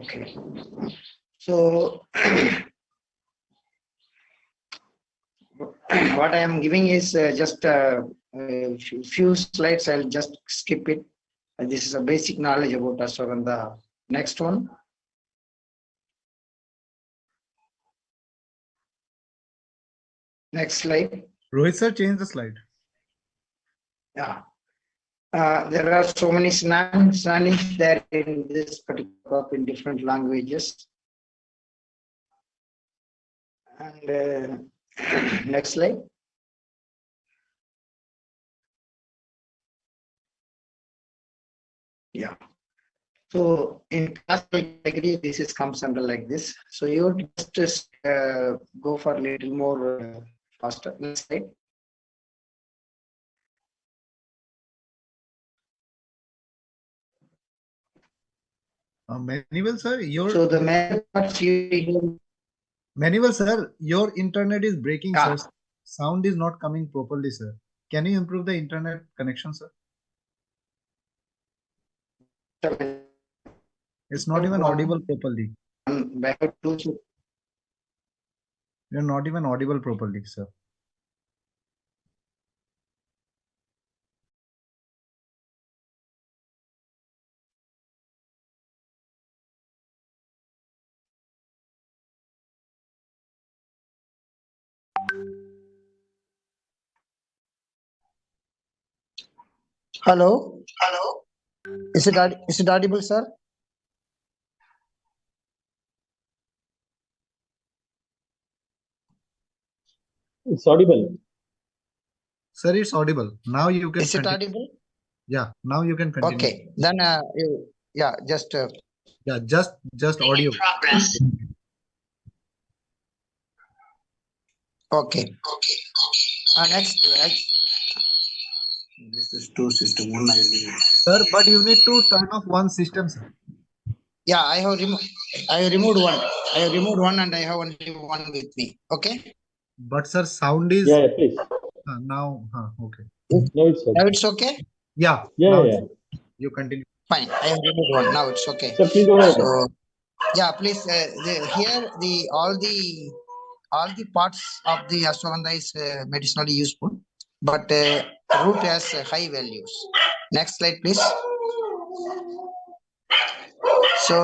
Okay. So what I am giving is just a few slides. I'll just skip it. This is a basic knowledge about ashwagandha. Next one. Next slide. Rohit sir, change the slide. Yeah. There are so many synonyms there in this particular book in different languages. And next slide. Yeah. So in classical category, this is comes under like this. So you just go for a little more faster. Next slide. Manuel sir, So the main parts you Manuel sir, your internet is breaking, Yeah. sir. Sound is not coming properly, sir. Can you improve the internet connection, sir? It's not even audible properly. You're not even audible properly, sir. Hello. Hello. Is it audible, sir? It's audible. Sir, it's audible. Now you can Is it continue. audible? Yeah, now you can continue. Okay. Then yeah, just Yeah, just audio. progress. Okay. Okay. Next. This is two system one I need. Sir, but you need to turn off one system, sir. Yeah, I have removed one. I have removed one and I have only one with me. Okay. But sir, sound is Yeah, please. now. Okay. No, it's okay. Now it's okay. Yeah. Yeah, Now yeah. you continue. Fine. I have removed one. Now it's okay. Sir, please go ahead. So yeah, please. Here all the parts of the ashwagandha is medicinally useful, but root has high values. Next slide, please. So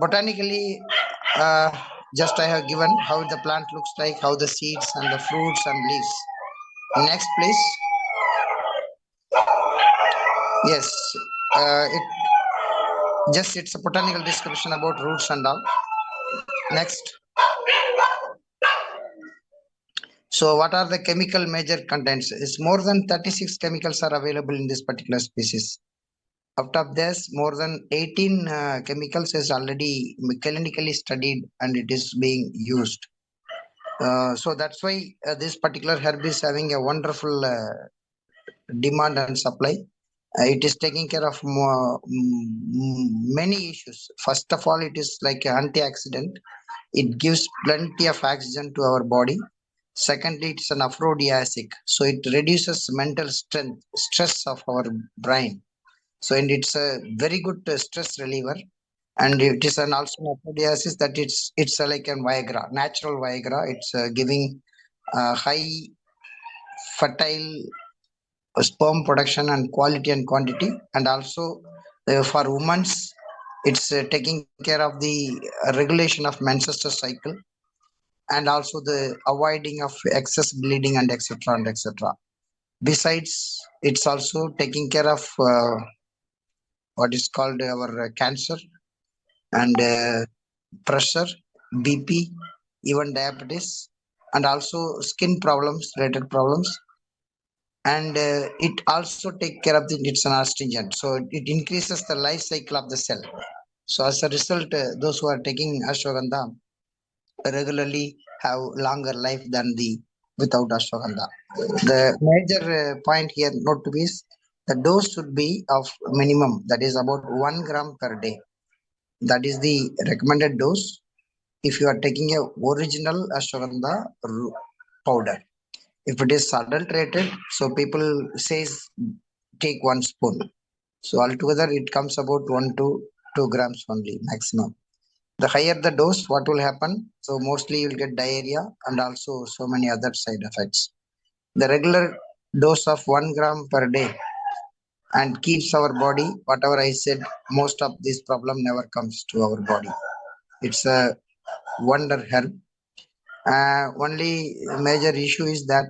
botanically, just I have given how the plant looks like, how the seeds and the fruits and leaves. Next, please. Yes, it's a botanical description about roots and all. Next. So what are the chemical major contents? It's more than 36 chemicals are available in this particular species. Out of this, more than 18 chemicals is already clinically studied and it is being used. So that's why this particular herb is having a wonderful demand and supply. It is taking care of many issues. First of all, it is like an antioxidant. It gives plenty of oxygen to our body. Secondly, it's an aphrodisiac, so it reduces mental stress of our brain. So, and it's a very good stress reliever, and it is an also an aphrodisiac that it's like a Viagra, natural Viagra. It's giving high fertile sperm production and quality and quantity, and also for women, it's taking care of the regulation of menstrual cycle and also the avoiding of excess bleeding and etc and etc. Besides, it's also taking care of what is called our cancer and pressure, BP, even diabetes, and also skin problems, related problems. And it also take care of it's an astringent, so it increases the life cycle of the cell. So as a result, those who are taking ashwagandha regularly have longer life than the without ashwagandha. The major point here note to be is the dose should be of minimum, that is about 1 gram per day. That is the recommended dose if you are taking a original ashwagandha powder. If it is adulterated, so people says take 1 spoon. So altogether it comes about 1 to 2 grams only maximum. The higher the dose, what will happen? So mostly you'll get diarrhea and also so many other side effects. The regular dose of 1 gram per day and keeps our body, whatever I said, most of this problem never comes to our body. It's a wonder herb. Only major issue is that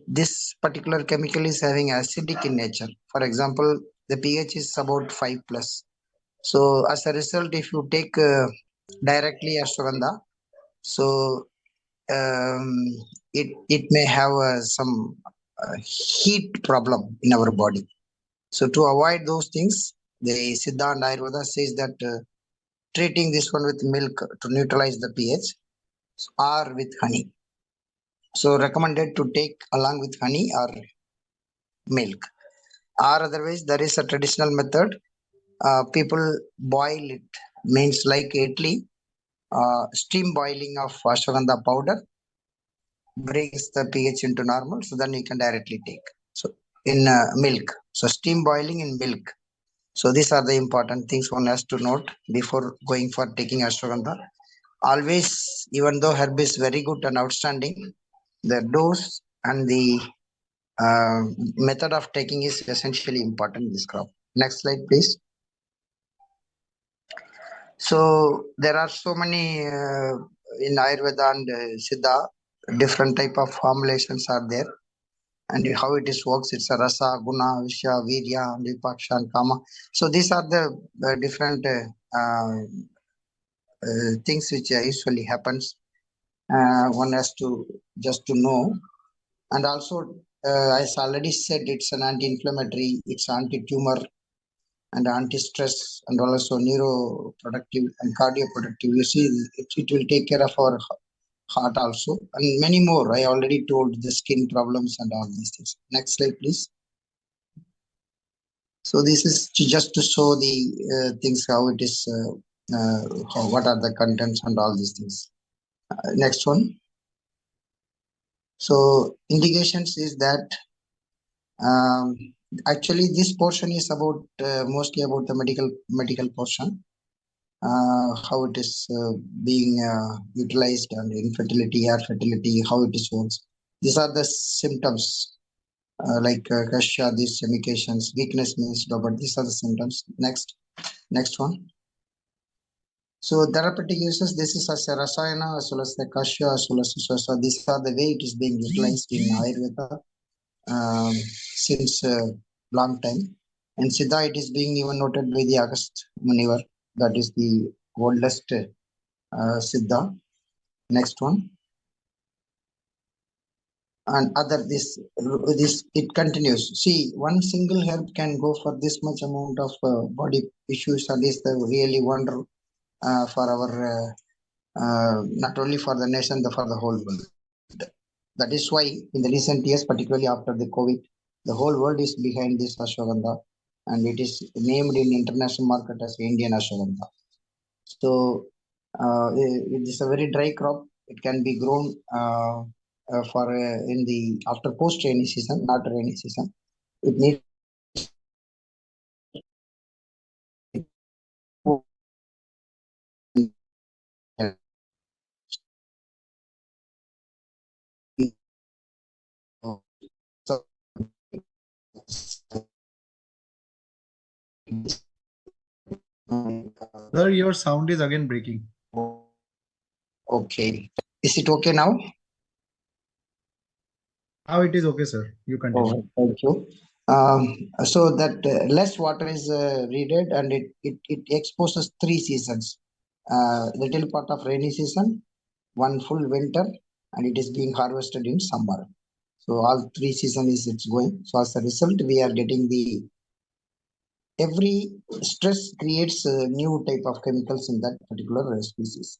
this particular chemical is having acidic in nature. For example, the pH is about 5 plus. So as a result, if you take directly ashwagandha, so um, it may have some heat problem in our body. So to avoid those things, the Siddha and Ayurveda says that treating this one with milk to neutralize the pH or with honey. So recommended to take along with honey or milk. Or otherwise, there is a traditional method. People boil it, means like idli, steam boiling of ashwagandha powder brings the pH into normal. So then you can directly take. So in milk. So steam boiling in milk. So these are the important things one has to note before going for taking ashwagandha. Always, even though herb is very good and outstanding, the dose and the method of taking is essentially important in this crop. Next slide, please. So there are so many in Ayurveda and Siddha, different type of formulations are there, and how it is works. It's a rasa, guna, visha, virya, vipaksha, and kama. So these are the different things which usually happens. One has to just to know, and also as already said, it's an anti-inflammatory, it's anti-tumor and anti-stress, and also neuroproductive and cardioprotective. You see, it will take care of our heart also, and many more. I already told the skin problems and all these things. Next slide, please. So this is just to show the things how it is, what are the contents and all these things. Next one. So indications is that um, actually this portion is about mostly about the medical portion, how it is being utilized, and infertility or fertility, how it is works. These are the symptoms like kasha, these medications, weakness means low, but these are the symptoms. Next one. So therapeutic uses, this is as a rasayana as well as the kasha as well as the swasa. These are the way it is being utilized in Ayurveda since long time. And Siddha, it is being even noted by the August Munivar. That is the oldest Siddha. Next one. And other this it continues. See, one single herb can go for this much amount of body issues, and is the really wonder for our not only for the nation, but for the whole world. That is why in the recent years, particularly after the COVID, the whole world is behind this ashwagandha, and it is named in international market as Indian ashwagandha. So it is a very dry crop. It can be grown for in the after post rainy season, not rainy season. It needs so Sir, your sound is again breaking. okay. Is it okay now? Now it is okay, sir. You continue. Oh, thank you. So that less water is needed, and it exposes 3 seasons. Little part of rainy season, one full winter, and it is being harvested in summer. So all 3 seasons is it's going. So as a result, we are getting the every stress creates a new type of chemicals in that particular species.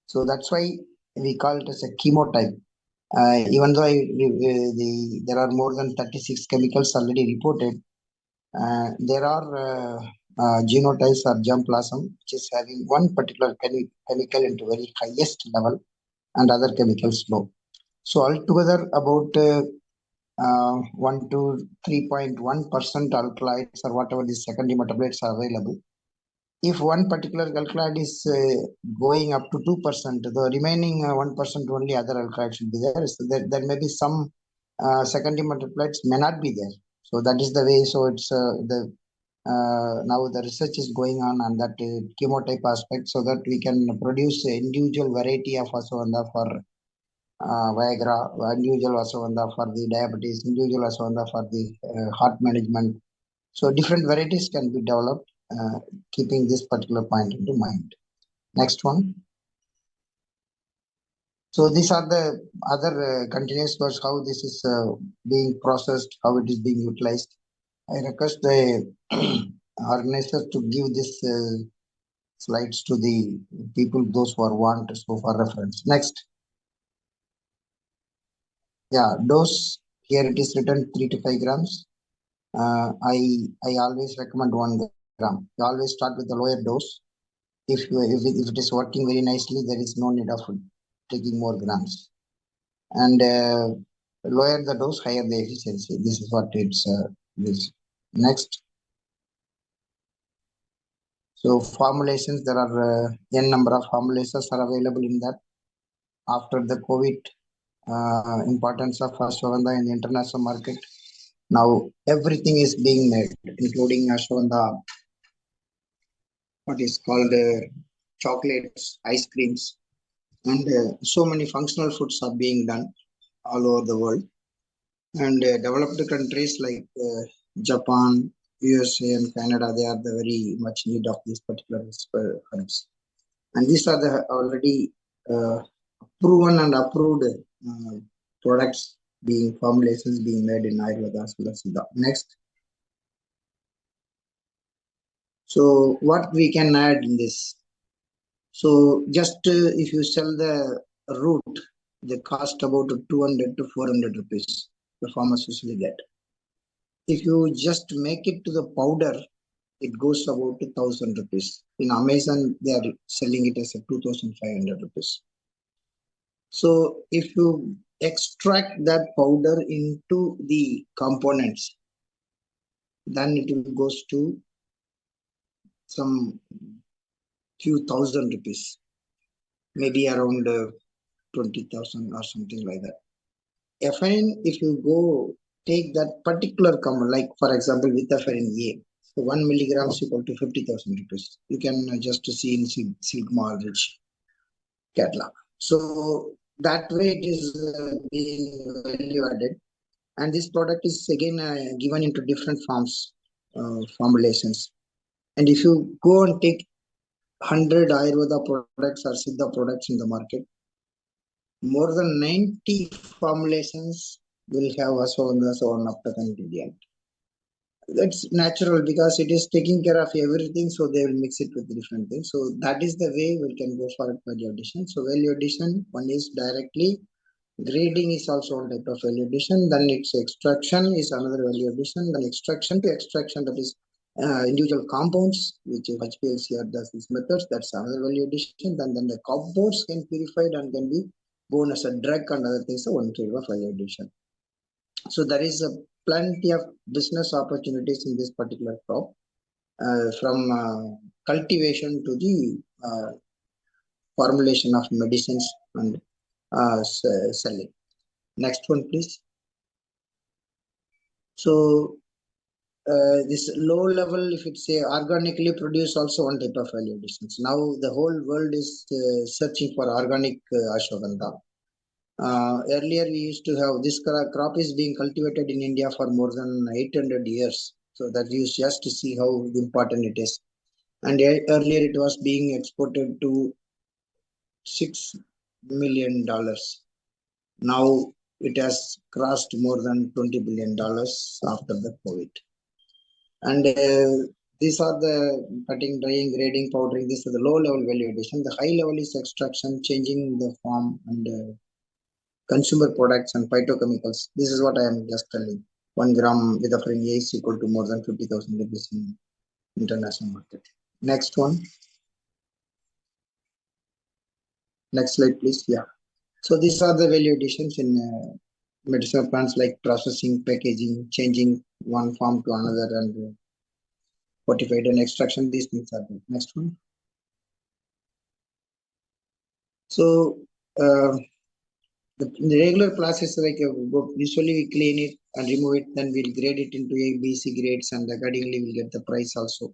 So that's why we call it as a chemotype. Even though there are more than 36 chemicals already reported, there are genotypes or germplasm which is having one particular chemical into very highest level and other chemicals low. So altogether about 1 to 3.1% alkaloids or whatever the secondary metabolites are available. if one particular alkaloid is going up to 2%, the remaining 1% only other alkaloid should be there. So there may be some secondary metabolites may not be there. So that is the way. So it's the now the research is going on that chemotype aspect, so that we can produce individual variety of ashwagandha for Viagra, individual ashwagandha for the diabetes, individual ashwagandha for the heart management. So different varieties can be developed, keeping this particular point into mind. Next one. So these are the other continuous words, how this is being processed, how it is being utilized. I request the organizers to give this slides to the people, those who are want, so for reference. Next. Yeah, dose. Here it is written 3 to 5 grams. I always recommend 1 gram. You always start with the lower dose. If it is working very nicely, there is no need of taking more grams. And lower the dose, higher the efficiency. This is what it's this. Next. So formulations, there are n number of formulations are available in that. After the COVID importance of ashwagandha in the international market, now everything is being made, including ashwagandha, what is called chocolates, ice creams, and so many functional foods are being done all over the world. And developed countries like Japan, USA, and Canada, they are the very much need of these particular herbs. And these are the already proven and approved products being formulations being made in Ayurveda as well as Siddha. Next. So what we can add in this? So just if you sell the root, they cost about 200 to 400 rupees. The farmers usually get. If you just make it to the powder, it goes about 1,000 rupees. In Amazon, they are selling it as a 2,500 rupees. So if you extract that powder into the components, then it will goes to some few thousand rupees, maybe around 20,000 or something like that. If you go take that particular compound, like for example, vitaferin A, so 1 milligram is equal to 50,000 rupees. You can just see in Sigma Rich catalog. So that way it is being value added. And this product is again given into different forms, formulations. And if you go and take 100 Ayurveda products or Siddha products in the market, more than 90 formulations will have ashwagandha as one of the ingredient. That's natural because it is taking care of everything, so they will mix it with different things. So that is the way we can go for value addition. So value addition, one is directly, grading is also one type of value addition. Then its extraction is another value addition. Then extraction to extraction, that is individual compounds, which HPLC does these methods. That's another value addition. Then the compounds can purified and can be born as a drug and other things. So one type of value addition. So there is a plenty of business opportunities in this particular crop, from cultivation to the formulation of medicines and selling. Next one, please. So this low level, if it's a organically produced, also one type of value additions. Now the whole world is searching for organic ashwagandha. Earlier we used to have this crop is being cultivated in India for more than 800 years. So that you just to see how important it is. And earlier it was being exported to $6 million. Now it has crossed more than $20 billion after the COVID. And these are the cutting, drying, grading, powdering. This is the low level value addition. The high level is extraction, changing the form and consumer products and phytochemicals. This is what I am just telling. 1 gram with a A is equal to more than 50,000 rupees in international market. Next one. Next slide, please. Yeah. So these are the value additions in medicinal plants, like processing, packaging, changing one form to another, and fortified and extraction. These things are there. Next one. So the regular process, like usually we clean it and remove it, then we'll grade it into A, B, C grades, and accordingly we'll get the price also.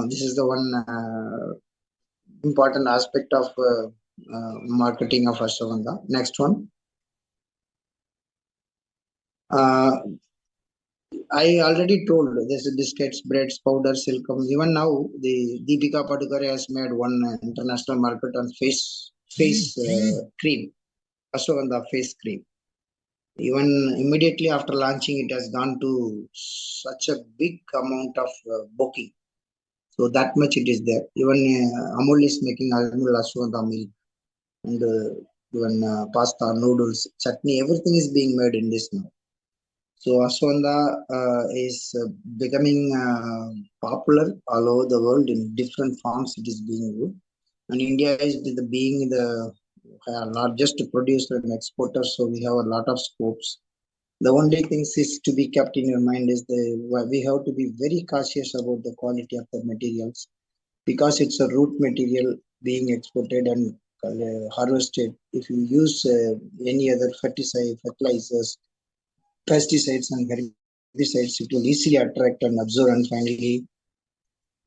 This is the one important aspect of marketing of Ashwagandha. Next one. I already told this is biscuits, breads, powder, silkum. Even now, the Deepika Padukare has made one international market on face cream, Ashwagandha face cream. Even immediately after launching, it has gone to such a big amount of booking. So that much it is there. Even Amul is making Amul Ashwagandha milk and even pasta, noodles, chutney, everything is being made in this now. So Ashwagandha is becoming popular all over the world in different forms. It is being used, and India is being the largest producer and exporter. So we have a lot of scopes. The only things is to be kept in your mind is we have to be very cautious about the quality of the materials because it's a root material being exported and harvested. If you use any other fertilizers, pesticides and herbicides, it will easily attract and absorb, and finally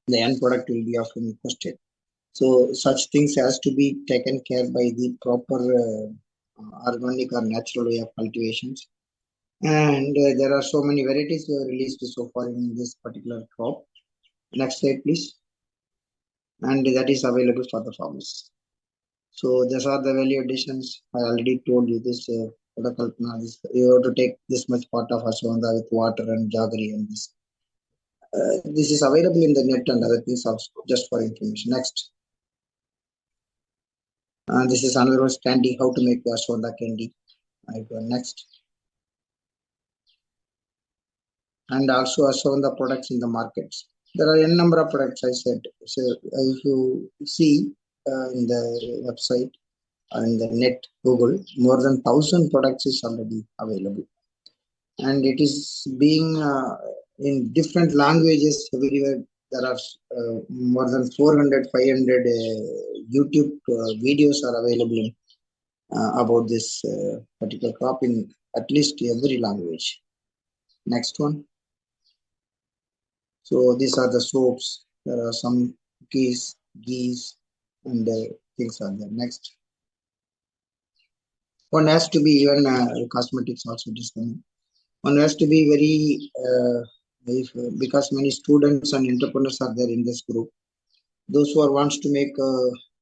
the end product will be often posted. So such things has to be taken care by the proper organic or natural way of cultivations. And there are so many varieties we have released so far in this particular crop. Next slide, please. And that is available for the farmers. So these are the value additions. I already told you this. This, you have to take this much part of Ashwagandha with water and jaggery and this. This is available in the net and other things also, just for information. Next. This is another one, candy, how to make Ashwagandha candy. I go next. And also Ashwagandha products in the markets. There are a number of products I said. So if you see in the website or in the net, Google, more than 1,000 products is already available. And it is being in different languages everywhere. There are more than 400, 500 YouTube videos are available about this particular crop in at least every language. Next one. So these are the soaps. There are some geese, and things are there. Next. One has to be even cosmetics also it is coming. One has to be because many students and entrepreneurs are there in this group. Those who are wants to make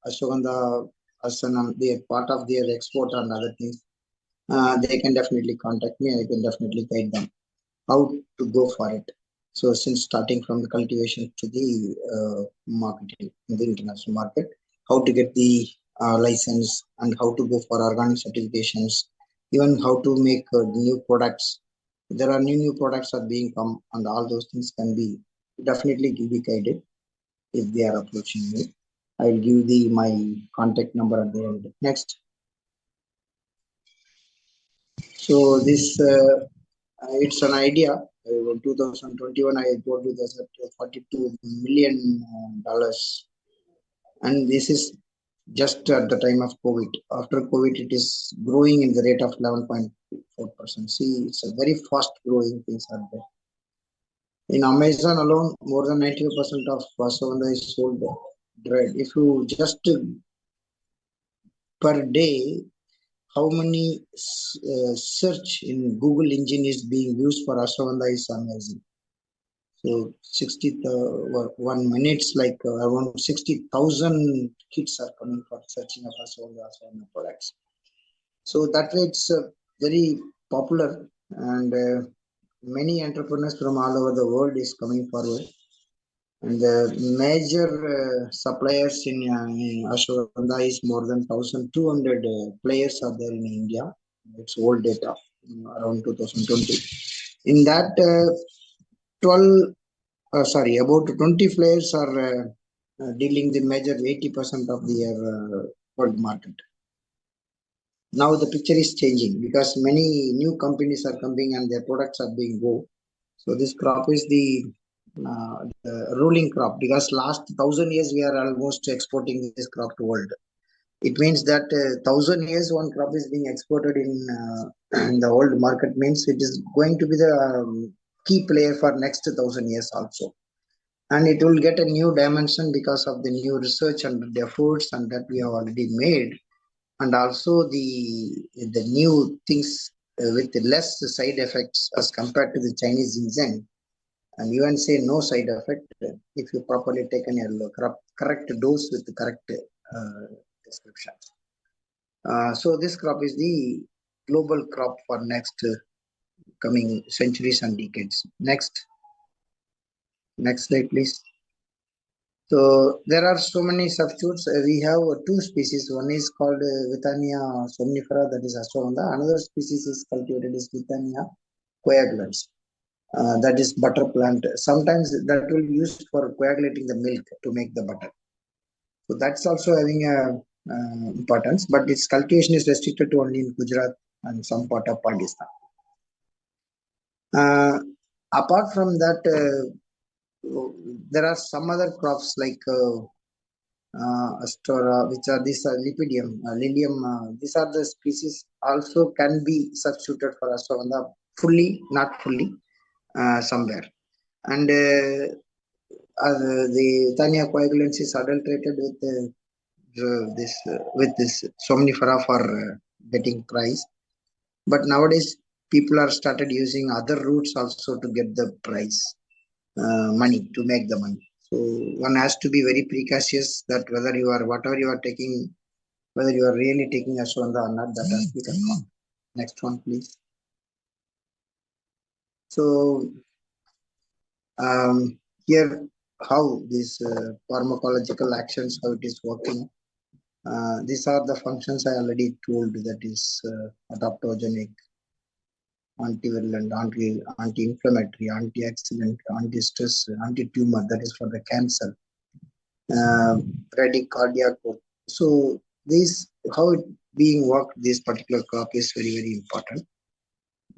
Ashwagandha as their part of their export and other things, they can definitely contact me. I can definitely guide them how to go for it. So since starting from the cultivation to the marketing in the international market, how to get the license and how to go for organic certifications, even how to make new products. There are new products are being come, and all those things can be definitely be guided if they are approaching me. I will give my contact number at the end. Next. So this it's an idea. In 2021, I told you there's $42 million, and this is just at the time of COVID. After COVID, it is growing in the rate of 11.4%. See, it's a very fast growing things are there. In Amazon alone, more than 90% of Ashwagandha is sold dried. If you just per day, how many search in Google engine is being used for Ashwagandha is amazing. So 1 minutes, like around 60,000 kids are coming for searching of Ashwagandha products. So that way it's very popular, and many entrepreneurs from all over the world is coming forward. And the major suppliers in Ashwagandha is more than 1,200 players are there in India. It's old data, around 2020. In that, 12 about 20 players are dealing the major 80% of their world market. Now the picture is changing because many new companies are coming and their products are being go. So this crop is the the ruling crop, because last 1,000 years we are almost exporting this crop to world. It means that 1,000 years one crop is being exported in the world market, means it is going to be the key player for next 1,000 years also, and it will get a new dimension because of the new research and the efforts and that we have already made, and also the new things with less side effects as compared to the Chinese ginseng, and even say no side effect if you properly taken a correct dose with the correct description. So this crop is the global crop for next coming centuries and decades. Next slide, please. So there are so many substitutes. We have two species. One is called Withania somnifera, that is ashwagandha. Another species is cultivated is Withania coagulans, that is butter plant. Sometimes that will be used for coagulating the milk to make the butter. So that's also having a importance, but its cultivation is restricted to only in Gujarat and some part of Pakistan. Apart from that, there are some other crops like Astora, which are these Lipidium, Lilium. These are the species also can be substituted for ashwagandha fully, not fully, somewhere. And the Tania coagulans is adulterated with this somnifera for getting price. But nowadays people are started using other routes also to get the price, money, to make the money. So one has to be very precautious that whether you are whatever you are taking, whether you are really taking ashwagandha or not, that has to be confirmed. Next one, please. So here how these pharmacological actions, how it is working. These are the functions I already told, that is adaptogenic, antivirulent, anti-inflammatory, antioxidant, anti-stress, anti-tumor, that is for the cancer, bradycardiac work. So this how it being worked, this particular crop is very important.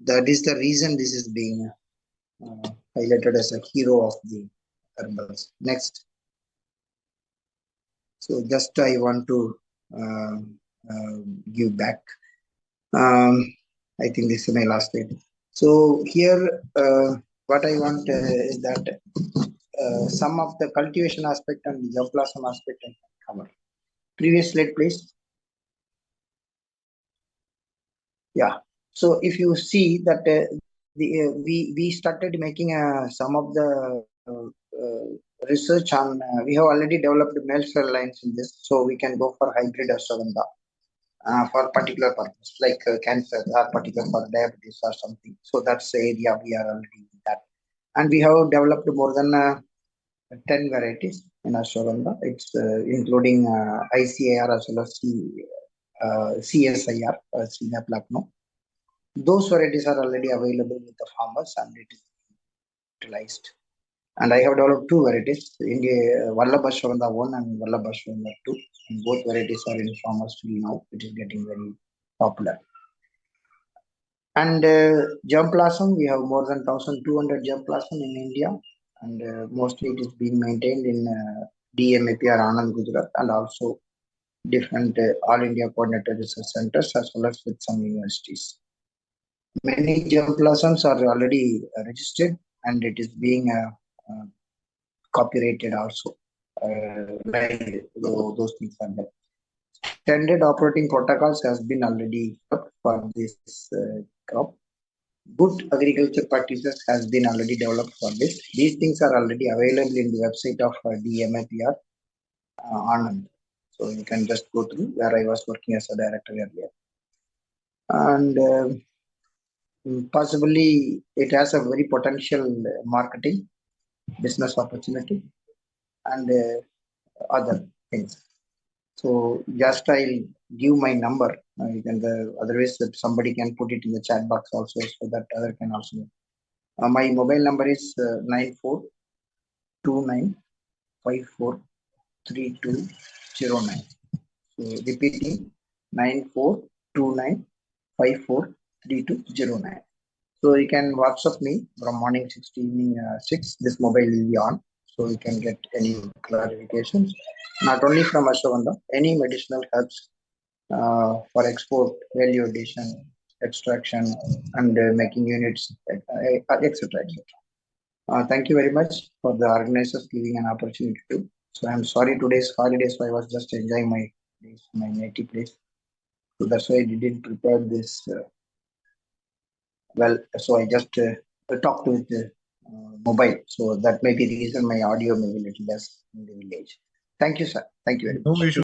That is the reason this is being highlighted as a hero of the herbals. Next. So just I want to uh, give back. I think this is my last slide. So here, what I want is that some of the cultivation aspect and the germplasm aspect I can cover. Previous slide, please. Yeah. So if you see that we started making some of the research on, we have already developed male cell lines in this, so we can go for hybrid ashwagandha for particular purpose, like cancer or particular for diabetes or something. So that's the area we are already in that, and we have developed more than 10 varieties in ashwagandha. It's including ICAR as well as CSIR, Senior Platinum. Those varieties are already available with the farmers and it is utilized. And I have developed two varieties, India Vallabhashwagandha 1 and Vallabhashwagandha 2. And both varieties are in farmers field now. It is getting very popular. And germplasm, we have more than 1,200 germplasm in India, and mostly it is being maintained in DMAPR Anand, Gujarat, and also different All India Coordinated Research Centers as well as with some universities. Many germplasms are already registered and it is being copyrighted also. Like those things are there. Standard operating protocols has been already for this crop. Good agriculture practices has been already developed for this. These things are already available in the website of DMAPR Anand. So you can just go through where I was working as a director earlier. And possibly it has a very potential marketing business opportunity and other things. So just I'll give my number. You can otherwise that somebody can put it in the chat box also, so that other can also. My mobile number is 9429543209. So repeating 9429543209. So you can WhatsApp me from morning 6 to evening 6. This mobile will be on, so you can get any clarifications. Not only from Ashwagandha, any medicinal herbs for export, value addition, extraction, and making units, etc. etc. Thank you very much for the organizers giving an opportunity to. So I'm sorry today's holiday, so I was just enjoying my place, my native place. So that's why I didn't prepare this well. So I just talked with the mobile. So that may be the reason my audio may be little less in the village. Thank you, sir. Thank you very No much. issue.